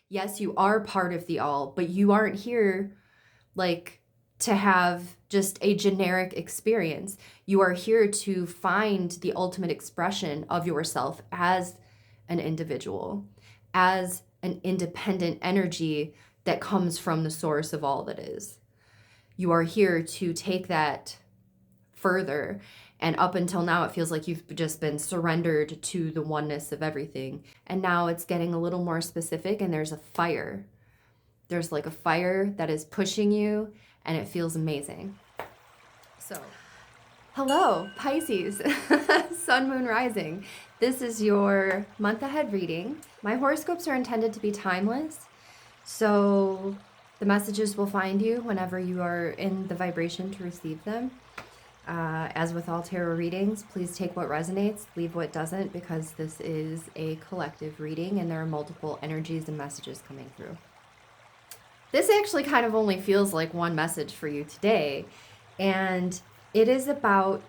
Yes, you are part of the all, but you aren't here like to have just a generic experience. You are here to find the ultimate expression of yourself as an individual, as an independent energy that comes from the source of all that is. You are here to take that further. And up until now, it feels like you've just been surrendered to the oneness of everything. And now it's getting a little more specific, and there's a fire. There's like a fire that is pushing you, and it feels amazing. So, hello, Pisces, Sun, Moon, Rising. This is your month ahead reading. My horoscopes are intended to be timeless, so the messages will find you whenever you are in the vibration to receive them. As with all tarot readings, please take what resonates, leave what doesn't, because this is a collective reading and there are multiple energies and messages coming through. This actually kind of only feels like one message for you today, and it is about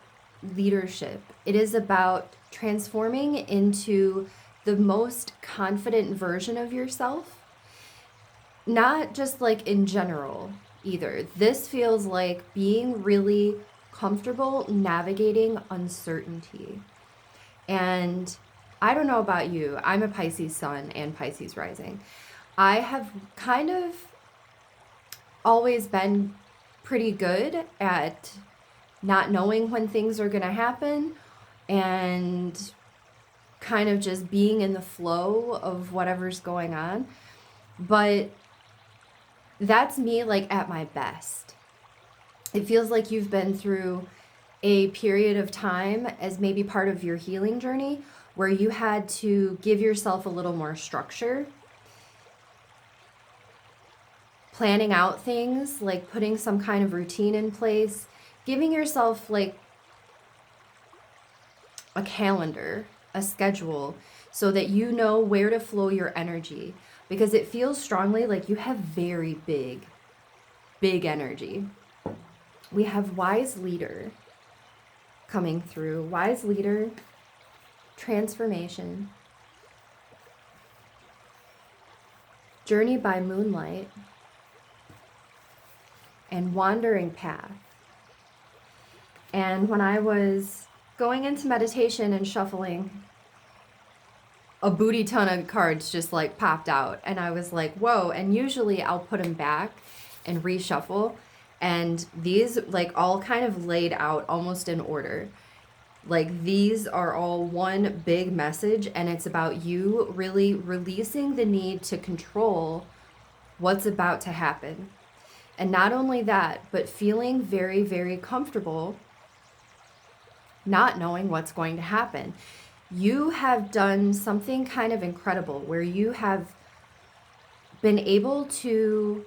leadership. It is about transforming into the most confident version of yourself, not just like in general either. This feels like being really comfortable navigating uncertainty. And I don't know about you, I'm a Pisces sun and Pisces rising. I have kind of always been pretty good at not knowing when things are going to happen and kind of just being in the flow of whatever's going on. But that's me like at my best. It feels like you've been through a period of time as maybe part of your healing journey where you had to give yourself a little more structure, planning out things, like putting some kind of routine in place, giving yourself like a calendar, a schedule, so that you know where to flow your energy, because it feels strongly like you have very big energy. We have wise leader coming through. Wise leader, transformation, journey by moonlight, and wandering path. And when I was going into meditation and shuffling, a booty ton of cards just like popped out, and I was like, whoa. And usually I'll put them back and reshuffle, and these like all kind of laid out almost in order. Like these are all one big message, and it's about you really releasing the need to control what's about to happen. And not only that, but feeling very comfortable not knowing what's going to happen. You have done something kind of incredible where you have been able to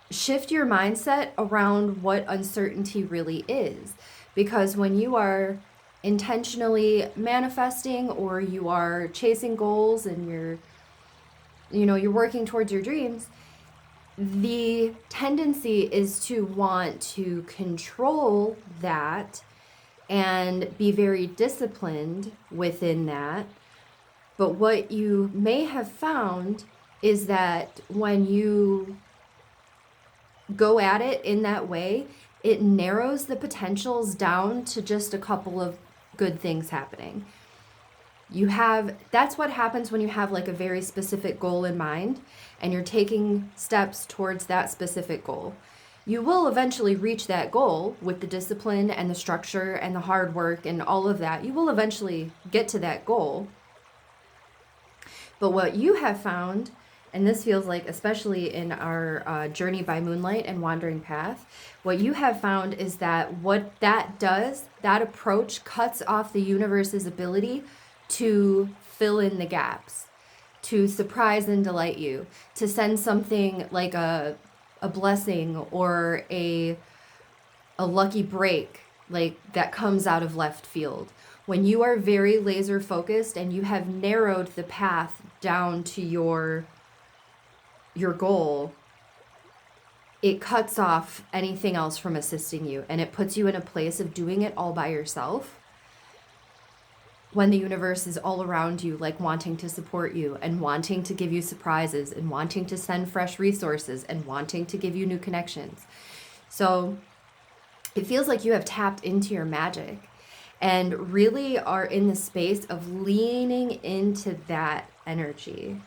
shift your mindset around what uncertainty really is. Because when you are intentionally manifesting, or you are chasing goals and you're working towards your dreams, the tendency is to want to control that and be very disciplined within that. But what you may have found is that when you go at it in that way, it narrows the potentials down to just a couple of good things happening. That's what happens when you have like a very specific goal in mind and you're taking steps towards that specific goal. You will eventually reach that goal with the discipline and the structure and the hard work and all of that. You will eventually get to that goal. But what you have found, and this feels like especially in our journey by moonlight and wandering path, what you have found is that what that does, that approach cuts off the universe's ability to fill in the gaps, to surprise and delight you, to send something like a blessing or a lucky break like that comes out of left field. When you are very laser focused and you have narrowed the path down to your goal, it cuts off anything else from assisting you, and it puts you in a place of doing it all by yourself. when the universe is all around you, like wanting to support you and wanting to give you surprises and wanting to send fresh resources and wanting to give you new connections. So it feels like you have tapped into your magic and really are in the space of leaning into that energy.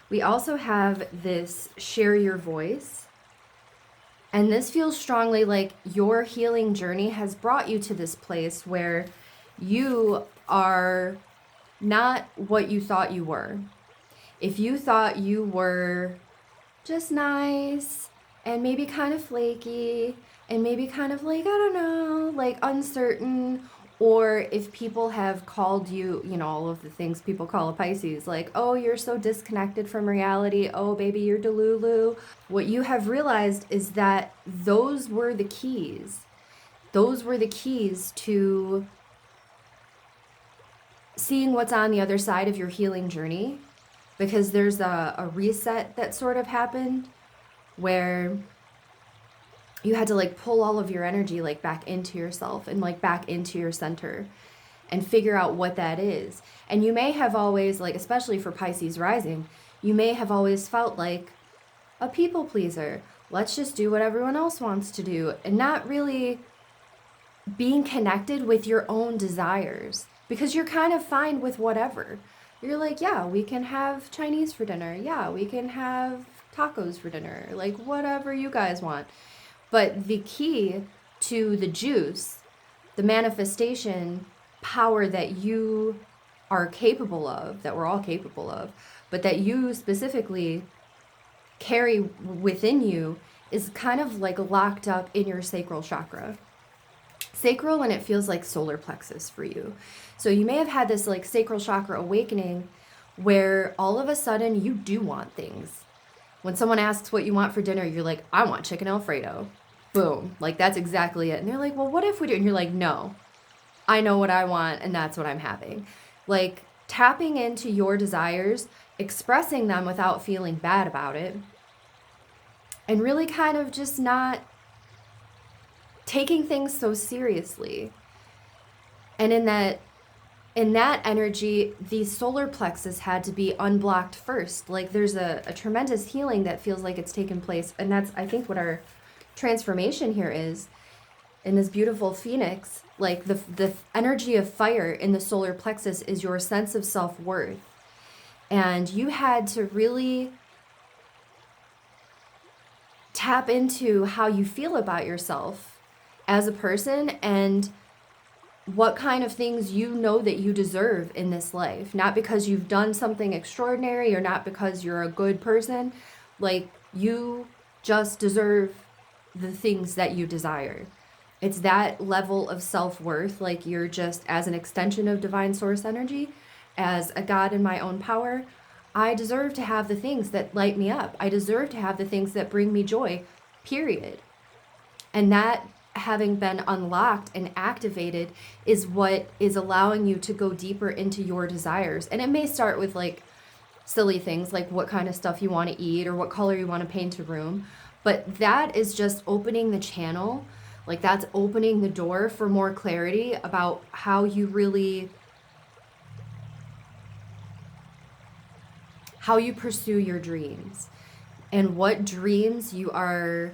We also have this share your voice. And this feels strongly like your healing journey has brought you to this place where you are not what you thought you were. If you thought you were just nice and maybe kind of flaky and maybe kind of like, I don't know, like uncertain, or if people have called you, you know, all of the things people call a Pisces, like, oh, you're so disconnected from reality, oh, baby, you're delulu. What you have realized is that those were the keys. Those were the keys to seeing what's on the other side of your healing journey, because there's a reset that sort of happened where you had to like pull all of your energy like back into yourself and like back into your center and figure out what that is. And you may have always, like, especially for Pisces rising, you may have always felt like a people pleaser. Let's just do what everyone else wants to do, and not really being connected with your own desires, because you're kind of fine with whatever. You're like, yeah, we can have Chinese for dinner. Yeah, we can have tacos for dinner. Like, whatever you guys want. But the key to the juice, the manifestation power that you are capable of, that we're all capable of, but that you specifically carry within you, is kind of like locked up in your sacral chakra. Sacral, and it feels like solar plexus for you. So you may have had this like sacral chakra awakening where all of a sudden you do want things. When someone asks what you want for dinner, you're like, I want chicken Alfredo. Boom. Like, that's exactly it. And they're like, well, what if we do? And you're like, no, I know what I want, and that's what I'm having. Like, tapping into your desires, expressing them without feeling bad about it, and really kind of just not taking things so seriously. And in that energy, the solar plexus had to be unblocked first. Like, there's a tremendous healing that feels like it's taken place. And that's, I think, what our transformation here is in this beautiful phoenix. Like, the energy of fire in the solar plexus is your sense of self-worth. And you had to really tap into how you feel about yourself as a person and what kind of things you know that you deserve in this life. Not because you've done something extraordinary or not because you're a good person. Like, you just deserve the things that you desire. It's that level of self-worth. Like, you're just, as an extension of divine source energy, as a God in my own power, I deserve to have the things that light me up. I deserve to have the things that bring me joy, period. And that, having been unlocked and activated, is what is allowing you to go deeper into your desires. And it may start with like silly things like what kind of stuff you want to eat or what color you want to paint a room. But that is just opening the channel. Like, that's opening the door for more clarity about how you really, how you pursue your dreams and what dreams you are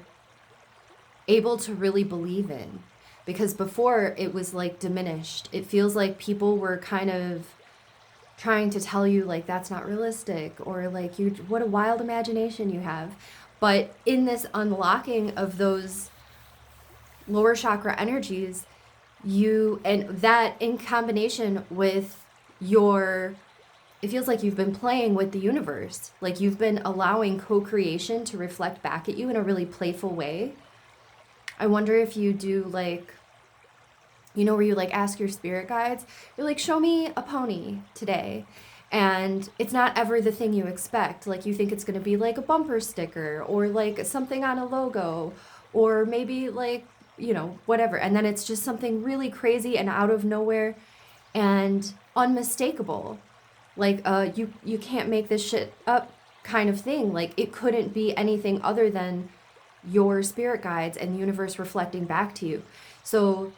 able to really believe in. Because before, it was like diminished. It feels like people were kind of trying to tell you like that's not realistic, or like, you, what a wild imagination you have. But in this unlocking of those lower chakra energies, you, and that in combination with your, it feels like you've been playing with the universe. Like, you've been allowing co-creation to reflect back at you in a really playful way. I wonder if you do, like, you know, where you like ask your spirit guides, you're like, show me a pony today. And it's not ever the thing you expect. Like, you think it's going to be like a bumper sticker or like something on a logo, or maybe like, you know, whatever. And then it's just something really crazy and out of nowhere and unmistakable. Like, you can't make this shit up kind of thing. Like, it couldn't be anything other than your spirit guides and the universe reflecting back to you. So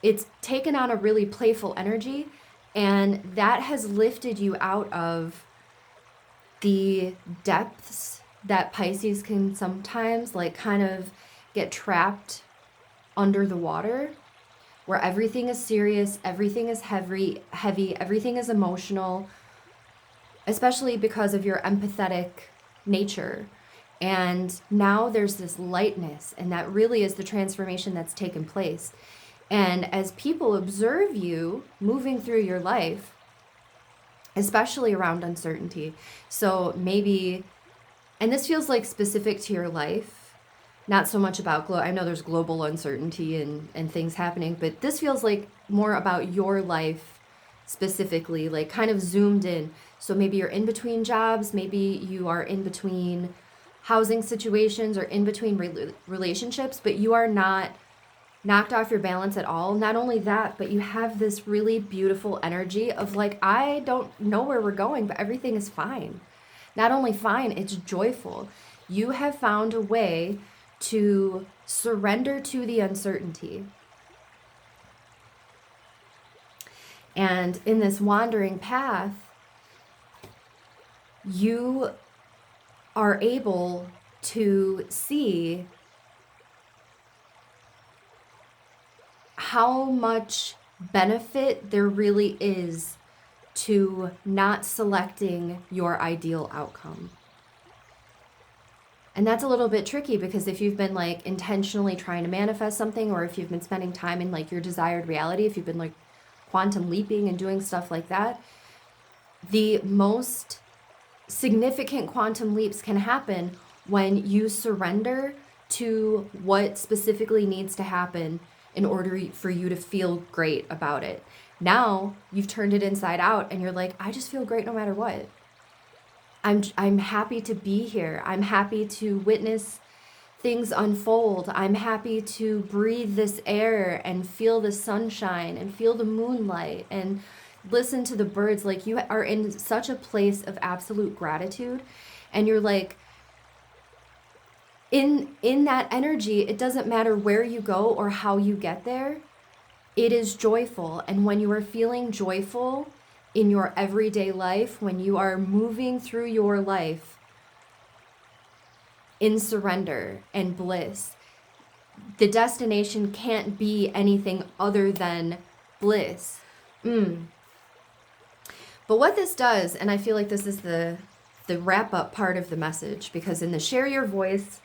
it's taken on a really playful energy, and that has lifted you out of the depths that Pisces can sometimes like kind of get trapped under the water, where everything is serious, everything is heavy, everything is emotional, especially because of your empathetic nature. And now there's this lightness, and that really is the transformation that's taken place. And as people observe you moving through your life, especially around uncertainty, so maybe, and this feels like specific to your life, not so much about I know there's global uncertainty and things happening, but this feels like more about your life specifically, like kind of zoomed in. So maybe you're in between jobs, maybe you are in between housing situations or in between relationships, but you are not knocked off your balance at all. Not only that, but you have this really beautiful energy of like, I don't know where we're going, but everything is fine. Not only fine, it's joyful. You have found a way to surrender to the uncertainty. And in this wandering path, you are able to see how much benefit there really is to not selecting your ideal outcome. And that's a little bit tricky, because if you've been like intentionally trying to manifest something, or if you've been spending time in like your desired reality, if you've been like quantum leaping and doing stuff like that, the most significant quantum leaps can happen when you surrender to what specifically needs to happen in order for you to feel great about it. Now you've turned it inside out and you're like, I just feel great no matter what. I'm happy to be here. I'm happy to witness things unfold. I'm happy to breathe this air and feel the sunshine and feel the moonlight and listen to the birds. Like, you are in such a place of absolute gratitude, and you're like, in that energy, it doesn't matter where you go or how you get there. It is joyful. And when you are feeling joyful in your everyday life, when you are moving through your life in surrender and bliss, the destination can't be anything other than bliss. But what this does, and I feel like this is the wrap up part of the message, because in the share your voice,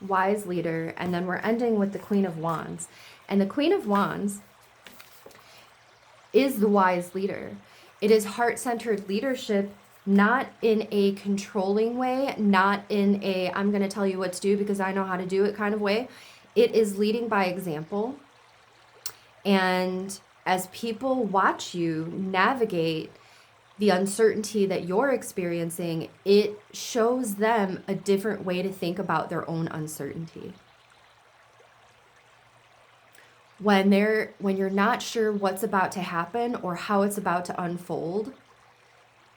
wise leader, and then we're ending with the Queen of Wands. And the Queen of Wands is the wise leader. It is heart-centered leadership, not in a controlling way, not in a I'm going to tell you what to do because I know how to do it kind of way. It is leading by example. And as people watch you navigate the uncertainty that you're experiencing, it shows them a different way to think about their own uncertainty. When you're not sure what's about to happen or how it's about to unfold,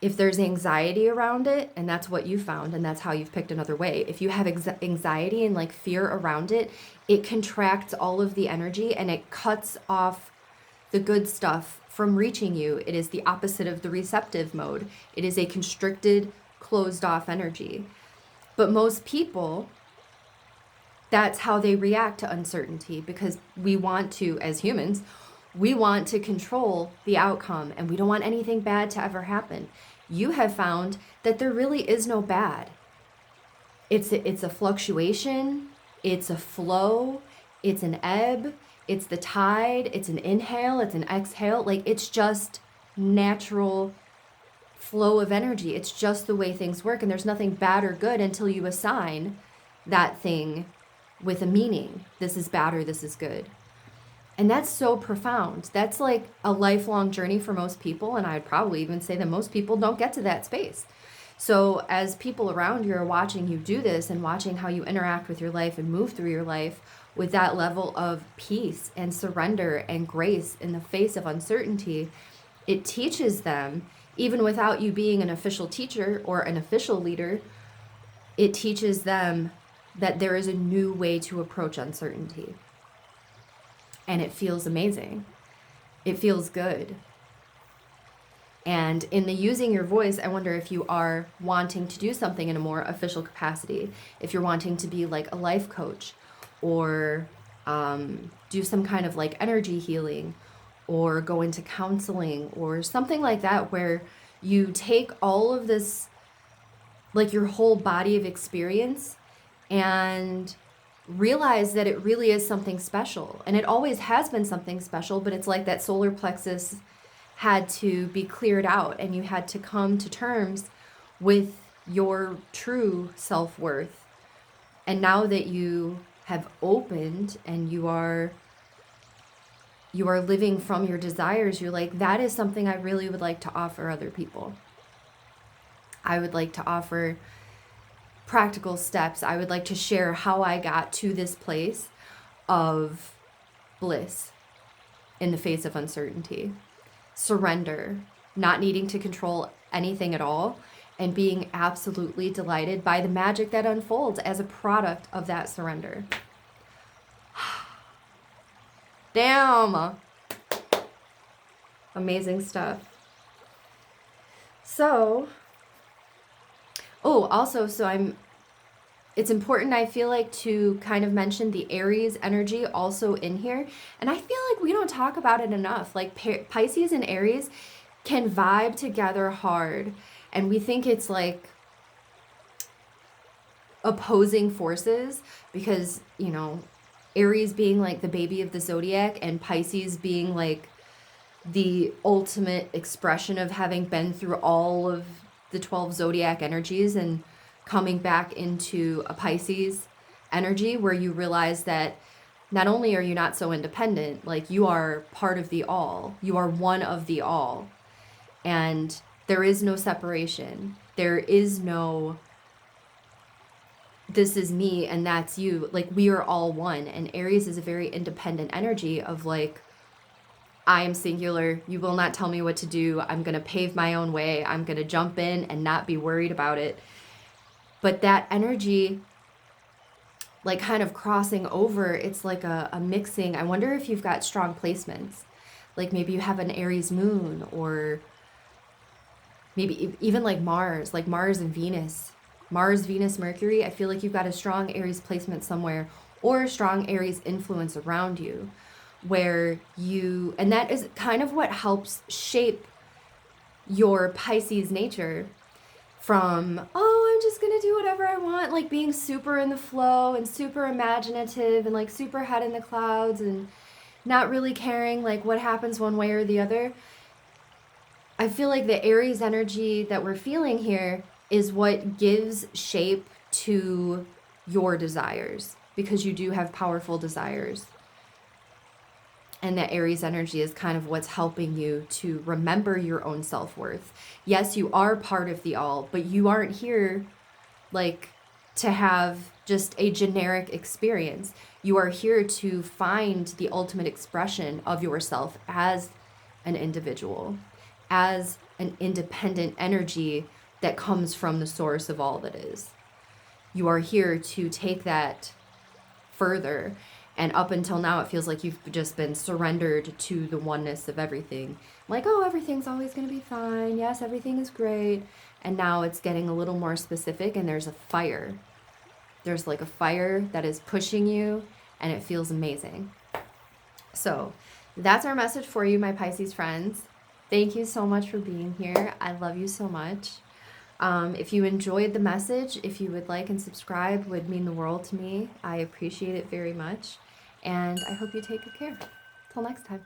if there's anxiety around it, and that's what you found, and that's how you've picked another way. If you have anxiety and like fear around it, it contracts all of the energy and it cuts off the good stuff from reaching you. It is the opposite of the receptive mode. It is a constricted, closed off energy. But most people, that's how they react to uncertainty, because we want to, as humans, we want to control the outcome, and we don't want anything bad to ever happen. You have found that there really is no bad. It's a fluctuation, it's a flow, it's an ebb, it's the tide, it's an inhale, it's an exhale. Like, it's just natural flow of energy. It's just the way things work, and there's nothing bad or good until you assign that thing with a meaning. This is bad or this is good. And that's so profound. That's like a lifelong journey for most people. And I'd probably even say that most people don't get to that space. So as people around you are watching you do this and watching how you interact with your life and move through your life with that level of peace and surrender and grace in the face of uncertainty, it teaches them, even without you being an official teacher or an official leader, it teaches them that there is a new way to approach uncertainty. and it feels amazing. It feels good. And in the using your voice, I wonder if you are wanting to do something in a more official capacity, if you're wanting to be like a life coach, or do some kind of like energy healing, or go into counseling or something like that, where you take all of this, like your whole body of experience, and realize that it really is something special. And it always has been something special, but it's like that solar plexus had to be cleared out, and you had to come to terms with your true self-worth. And now that you have opened and you are living from your desires, you're like, that is something I really would like to offer other people. I would like to offer practical steps. I would like to share how I got to this place of bliss in the face of uncertainty. Surrender, not needing to control anything at all, and being absolutely delighted by the magic that unfolds as a product of that surrender. Damn. Amazing stuff. So, also, it's important, I feel like, to kind of mention the Aries energy also in here. And I feel like we don't talk about it enough. Like Pisces and Aries can vibe together hard. And we think it's like opposing forces because, you know, Aries being like the baby of the zodiac and Pisces being like the ultimate expression of having been through all of the 12 zodiac energies and coming back into a Pisces energy where you realize that not only are you not so independent, like you are part of the all, you are one of the all, and there is no separation. There is no, this is me and that's you. Like we are all one. And Aries is a very independent energy of like, I am singular. You will not tell me what to do. I'm going to pave my own way. I'm going to jump in and not be worried about it. But that energy, like kind of crossing over, it's like a mixing. I wonder if you've got strong placements. Like maybe you have an Aries moon, or maybe even like Mars and Venus. Mars, Venus, Mercury. I feel like you've got a strong Aries placement somewhere, or a strong Aries influence around you, where you, and that is kind of what helps shape your Pisces nature from, I'm just gonna do whatever I want, like being super in the flow and super imaginative and like super head in the clouds and not really caring like what happens one way or the other. I feel like the Aries energy that we're feeling here is what gives shape to your desires, because you do have powerful desires. And that Aries energy is kind of what's helping you to remember your own self-worth. Yes, you are part of the all, but you aren't here like to have just a generic experience. You are here to find the ultimate expression of yourself as an individual, as an independent energy that comes from the source of all that is. You are here to take that further. And up until now, it feels like you've just been surrendered to the oneness of everything. Like, everything's always going to be fine. Yes, everything is great. And now it's getting a little more specific, and there's a fire. There's like a fire that is pushing you, and it feels amazing. So that's our message for you, my Pisces friends. Thank you so much for being here. I love you so much. If you enjoyed the message, if you would like and subscribe, would mean the world to me. I appreciate it very much. And I hope you take good care. Till next time.